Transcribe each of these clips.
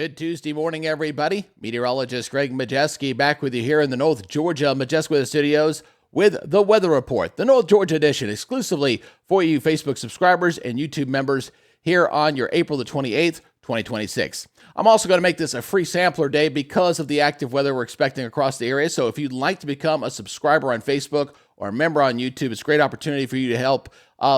Good Tuesday morning, everybody. Meteorologist Greg Majewski back with you here in the North Georgia Majestic Weather Studios with the Weather Report, the North Georgia edition, exclusively for you Facebook subscribers and YouTube members here on your April the 28th, 2026. I'm also going to make this a free sampler day because of the active weather we're expecting across the area. So if you'd like to become a subscriber on Facebook or a member on YouTube, it's a great opportunity for you to help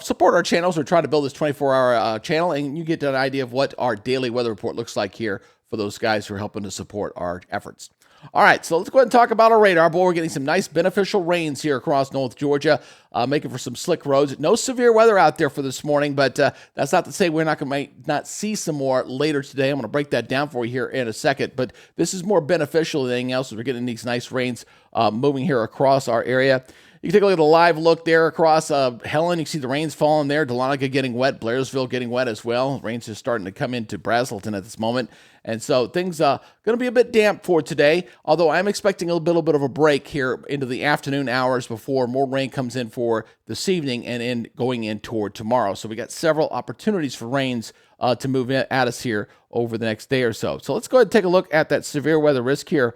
support our channels. We're trying to build this 24-hour channel, and you get an idea of what our daily weather report looks like here for those guys who are helping to support our efforts. All right, so let's go ahead and talk about our radar. Boy, we're getting some nice beneficial rains here across North Georgia, making for some slick roads. No severe weather out there for this morning, but that's not to say we're not going to not see some more later today. I'm going to break that down for you here in a second, but this is more beneficial than anything else. We're getting these nice rains moving here across our area. You can take a look at a live look there across Helen. You can see the rain's falling there. Dahlonega getting wet. Blairsville getting wet as well. Rain's just starting to come into Brazelton at this moment. And so things going to be a bit damp for today, although I'm expecting a little bit of a break here into the afternoon hours before more rain comes in for this evening and going in toward tomorrow. So we got several opportunities for rains to move at us here over the next day or so. So let's go ahead and take a look at that severe weather risk here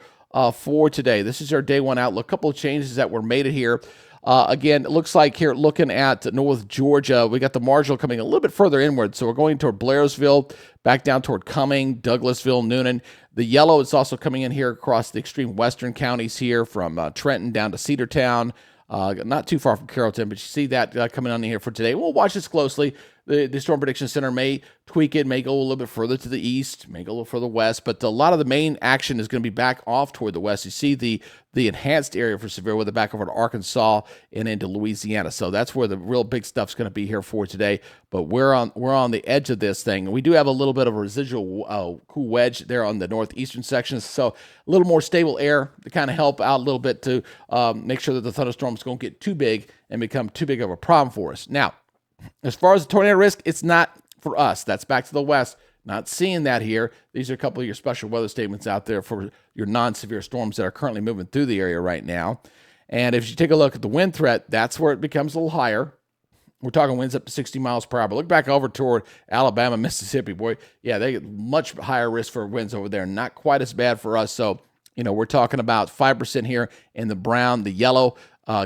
for today. This is our day one outlook. A couple of changes that were made here. Again, it looks like here looking at North Georgia, we got the marginal coming a little bit further inward. So we're going toward Blairsville, back down toward Cumming, Douglasville, Noonan. The yellow is also coming in here across the extreme western counties here from Trenton down to Cedartown. Not too far from Carrollton, but you see that coming on in here for today. We'll watch this closely. The Storm Prediction Center may tweak it, may go a little bit further to the east, may go a little further west, but a lot of the main action is going to be back off toward the west. You see the enhanced area for severe weather back over to Arkansas and into Louisiana. So that's where the real big stuff's going to be here for today. But we're on the edge of this thing. We do have a little bit of a residual cool wedge there on the northeastern sections. So a little more stable air to kind of help out a little bit to make sure that the thunderstorms don't get too big and become too big of a problem for us. Now, as far as the tornado risk, it's not for us. That's back to the west. Not seeing that here. These are a couple of your special weather statements out there for your non-severe storms that are currently moving through the area right now. And if you take a look at the wind threat, that's where it becomes a little higher. We're talking winds up to 60 miles per hour. But look back over toward Alabama, Mississippi, boy. Yeah, they get much higher risk for winds over there. Not quite as bad for us. So, we're talking about 5% here in the brown, the yellow,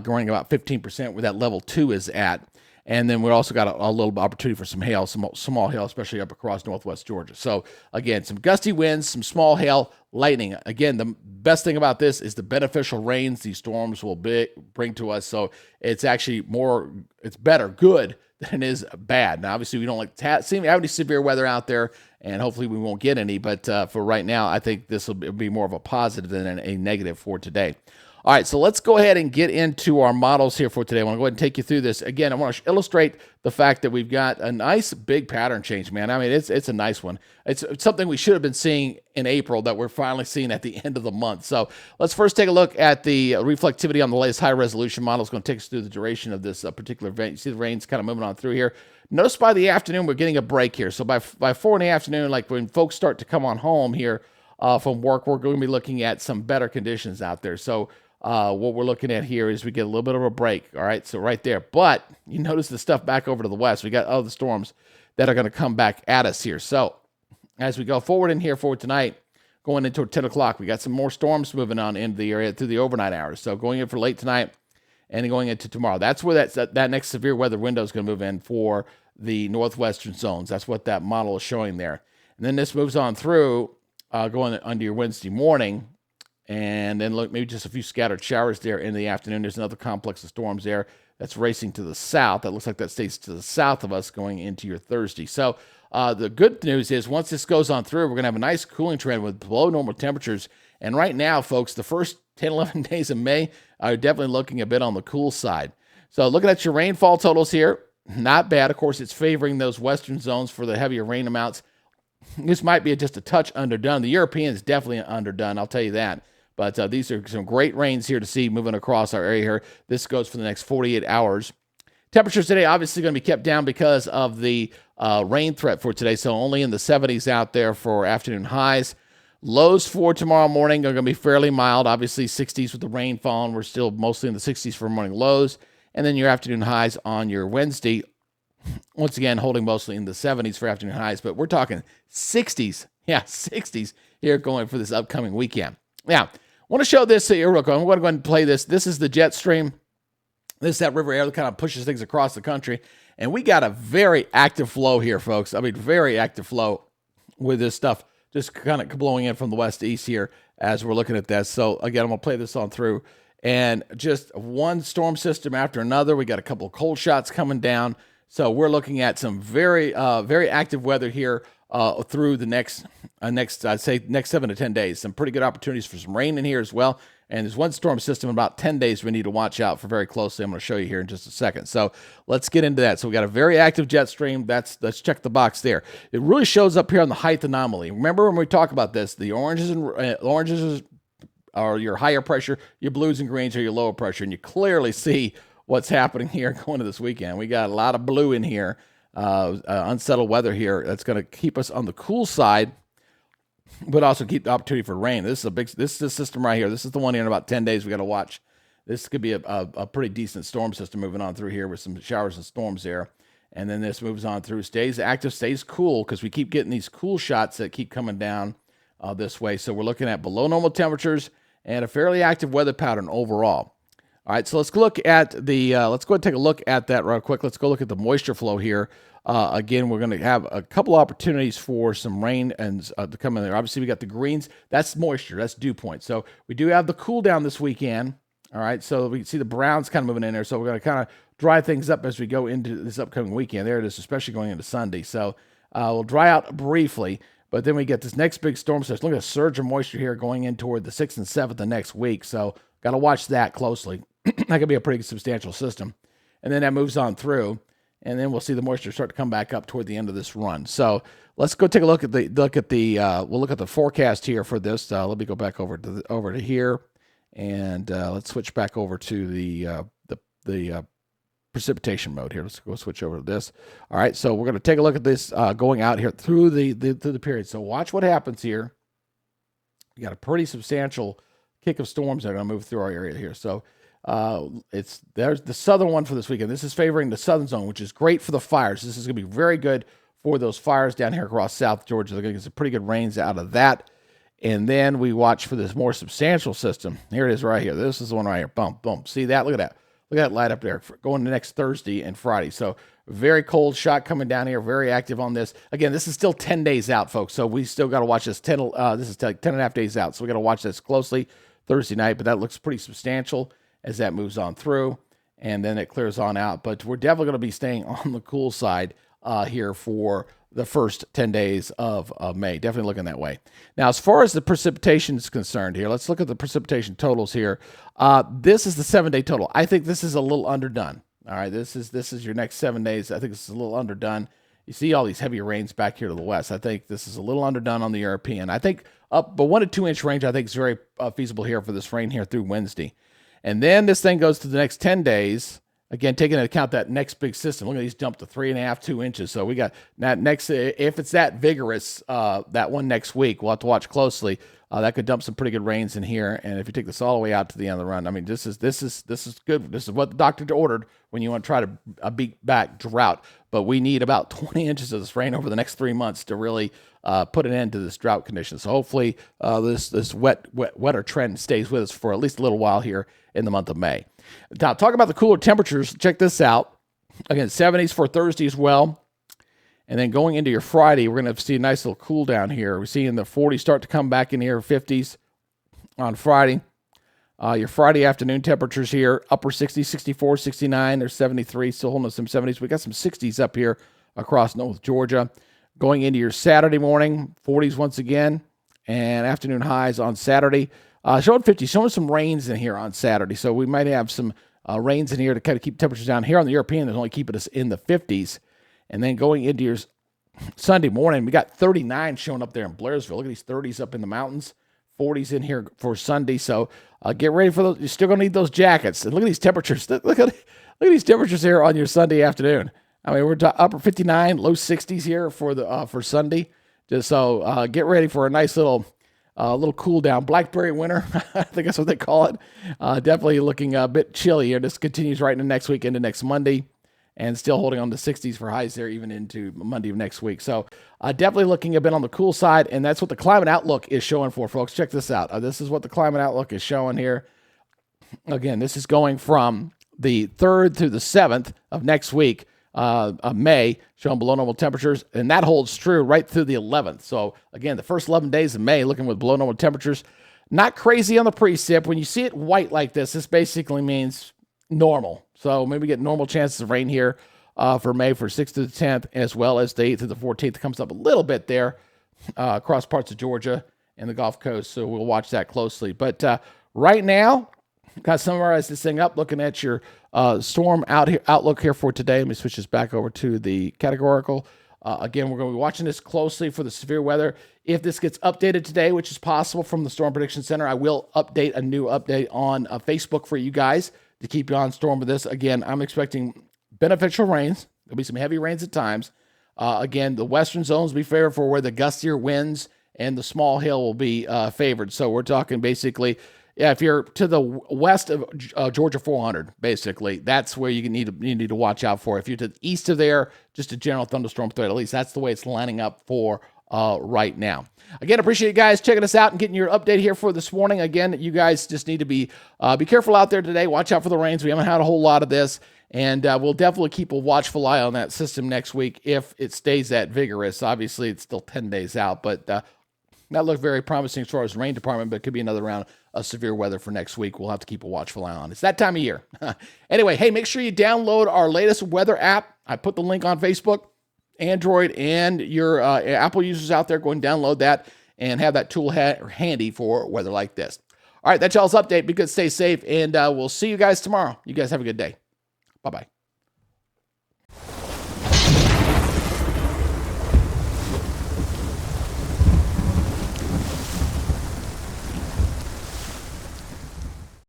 going about 15% where that level 2 is at. And then we also got a little opportunity for some hail, some small hail, especially up across northwest Georgia. So, again, some gusty winds, some small hail, lightning. Again, the best thing about this is the beneficial rains these storms will bring to us. So, it's actually it's better, good, than it is bad. Now, obviously, we don't like to have any severe weather out there, and hopefully we won't get any. But for right now, I think this will be more of a positive than a negative for today. All right, so let's go ahead and get into our models here for today. I want to go ahead and take you through this. Again, I want to illustrate the fact that we've got a nice big pattern change, man. I mean, it's a nice one. It's something we should have been seeing in April that we're finally seeing at the end of the month. So let's first take a look at the reflectivity on the latest high-resolution model. It's going to take us through the duration of this particular event. You see the rain's kind of moving on through here. Notice by the afternoon, we're getting a break here. So by 4 in the afternoon, like when folks start to come on home here from work, we're going to be looking at some better conditions out there. So what we're looking at here is we get a little bit of a break. All right, so right there. But you notice the stuff back over to the west. We got other storms that are going to come back at us here. So as we go forward in here for tonight, going into 10 o'clock, we got some more storms moving on into the area through the overnight hours. So going in for late tonight and going into tomorrow. That's where that next severe weather window is going to move in for the northwestern zones. That's what that model is showing there. And then this moves on through going under your Wednesday morning. And then look, maybe just a few scattered showers there in the afternoon. There's another complex of storms there that's racing to the south. That looks like that stays to the south of us going into your Thursday. So the good news is once this goes on through, we're going to have a nice cooling trend with below normal temperatures. And right now, folks, the first 10, 11 days of May are definitely looking a bit on the cool side. So looking at your rainfall totals here, not bad. Of course, it's favoring those western zones for the heavier rain amounts. This might be just a touch underdone. The European is definitely underdone, I'll tell you that. But these are some great rains here to see moving across our area here. This goes for the next 48 hours. Temperatures today obviously going to be kept down because of the rain threat for today. So only in the 70s out there for afternoon highs. Lows for tomorrow morning are going to be fairly mild. Obviously 60s with the rain falling. We're still mostly in the 60s for morning lows. And then your afternoon highs on your Wednesday. Once again, holding mostly in the 70s for afternoon highs. But we're talking 60s Yeah, 60s here going for this upcoming weekend. Now, I want to show this here real quick. I'm going to go ahead and play this. This is the jet stream. This is that river air that kind of pushes things across the country. And we got a very active flow here, folks. I mean, very active flow with this stuff just kind of blowing in from the west to east here as we're looking at this. So, again, I'm going to play this on through. And just one storm system after another. We got a couple of cold shots coming down. So we're looking at some very, very active weather here through the next, I'd say, next 7 to 10 days. Some pretty good opportunities for some rain in here as well. And there's one storm system in about 10 days we need to watch out for very closely. I'm going to show you here in just a second. So let's get into that. So we got a very active jet stream. Let's check the box there. It really shows up here on the height anomaly. Remember when we talk about this, the oranges are your higher pressure, your blues and greens are your lower pressure. And you clearly see what's happening here going into this weekend. We got a lot of blue in here, unsettled weather here. That's going to keep us on the cool side, but also keep the opportunity for rain. This is the system right here. This is the one here in about 10 days we got to watch. This could be a pretty decent storm system moving on through here with some showers and storms there. And then this moves on through, stays active, stays cool, because we keep getting these cool shots that keep coming down this way. So we're looking at below normal temperatures and a fairly active weather pattern overall. All right, so let's look at the, let's go ahead and take a look at that real quick. Let's go look at the moisture flow here. Again, we're going to have a couple opportunities for some rain and to come in there. Obviously, we got the greens. That's moisture. That's dew point. So we do have the cool down this weekend. All right, so we can see the browns kind of moving in there. So we're going to kind of dry things up as we go into this upcoming weekend. There it is, especially going into Sunday. So we'll dry out briefly, but then we get this next big storm system. Look at a surge of moisture here going in toward the 6th and 7th of next week. So got to watch that closely. That could be a pretty substantial system. And then that moves on through, and then we'll see the moisture start to come back up toward the end of this run. So let's go take a look at we'll look at the forecast here for this. Let me go back over to here, and let's switch back over to the precipitation mode here. Let's go switch over to this. All right, so we're going to take a look at this going out here through the period. So watch what happens here. You got a pretty substantial kick of storms that are going to move through our area here. So there's the southern one for this weekend. This is favoring the southern zone, which is great for the fires. This is going to be very good for those fires down here across South Georgia. They're going to get some pretty good rains out of that. And then we watch for this more substantial system. Here it is right here. This is the one right here. Boom, boom. See that? Look at that. Look at that light up there going to next Thursday and Friday. So very cold shot coming down here. Very active on this. Again, this is still 10 days out, folks. So we still got to watch this. This is 10 and a half days out. So we got to watch this closely Thursday night. But that looks pretty substantial as that moves on through, and then it clears on out. But we're definitely going to be staying on the cool side here for the first 10 days of May. Definitely looking that way. Now, as far as the precipitation is concerned here, let's look at the precipitation totals here. This is the 7-day total. I think this is a little underdone. All right, this is your next 7 days. I think this is a little underdone. You see all these heavy rains back here to the west. I think this is a little underdone on the European. I think up, but 1 to 2 inch range I think is very feasible here for this rain here through Wednesday. And then this thing goes to the next 10 days, again, taking into account that next big system. Look at these jump to 3.5, 2 inches. So we got that next, if it's that vigorous, that one next week, we'll have to watch closely. That could dump some pretty good rains in here. And if you take this all the way out to the end of the run, I mean, this is good. This is what the doctor ordered when you want to try to beat back drought. But we need about 20 inches of this rain over the next 3 months to really put an end to this drought condition. So hopefully this wetter trend stays with us for at least a little while here in the month of May. Now, talk about the cooler temperatures. Check this out. Again, 70s for Thursday as well. And then going into your Friday, we're going to see a nice little cool down here. We're seeing the 40s start to come back in here, 50s on Friday. Your Friday afternoon temperatures here, upper 60s, 64, 69. There's 73, still holding some 70s. We got some 60s up here across North Georgia. Going into your Saturday morning, 40s once again, and afternoon highs on Saturday. Showing 50, showing some rains in here on Saturday. So we might have some rains in here to kind of keep temperatures down. Here on the European, there's only keeping us in the 50s. And then going into your Sunday morning, we got 39 showing up there in Blairsville. Look at these 30s up in the mountains, 40s in here for Sunday. So get ready for those. You're still going to need those jackets. And look at these temperatures. Look at these temperatures here on your Sunday afternoon. I mean, we're upper 59, low 60s here for Sunday. Just so get ready for a nice little cool down. Blackberry winter, I think that's what they call it. Definitely looking a bit chilly here. This continues right into next week, into next Monday. and still holding on to 60s for highs there even into Monday of next week. So definitely looking a bit on the cool side, and that's what the climate outlook is showing for, folks. Check this out. This is what the climate outlook is showing here. Again, this is going from the 3rd through the 7th of next week of May, showing below normal temperatures, and that holds true right through the 11th. So again, the first 11 days of May looking with below normal temperatures. Not crazy on the precip. When you see it white like this basically means normal. So maybe get normal chances of rain here for May for 6th to the 10th, as well as the 8th to the 14th. It comes up a little bit there across parts of Georgia and the Gulf Coast, so we'll watch that closely. But right now, got to summarize this thing up, looking at your storm outlook here for today. Let me switch this back over to the categorical. Again, we're going to be watching this closely for the severe weather. If this gets updated today, which is possible from the Storm Prediction Center, I will update a new update on Facebook for you guys to keep you on storm with this. Again, I'm expecting beneficial rains. There'll be some heavy rains at times. Again, the western zones will be favored for where the gustier winds and the small hail will be favored. So we're talking basically, if you're to the west of Georgia 400, basically, that's where you need to watch out for. If you're to the east of there, just a general thunderstorm threat. At least that's the way it's lining up for right now. Again, appreciate you guys checking us out and getting your update here for this morning. Again, you guys just need to be careful out there today. Watch out for the rains. We haven't had a whole lot of this, and we'll definitely keep a watchful eye on that system next week if it stays that vigorous. Obviously, it's still 10 days out, but that looked very promising as far as the rain department, but it could be another round of severe weather for next week. We'll have to keep a watchful eye on. It's that time of year. Anyway, hey, make sure you download our latest weather app. I put the link on Facebook. Android and your Apple users out there, go and download that and have that tool handy for weather like this. All right, that's y'all's update. Be good, stay safe, and we'll see you guys tomorrow. You guys have a good day. Bye-bye.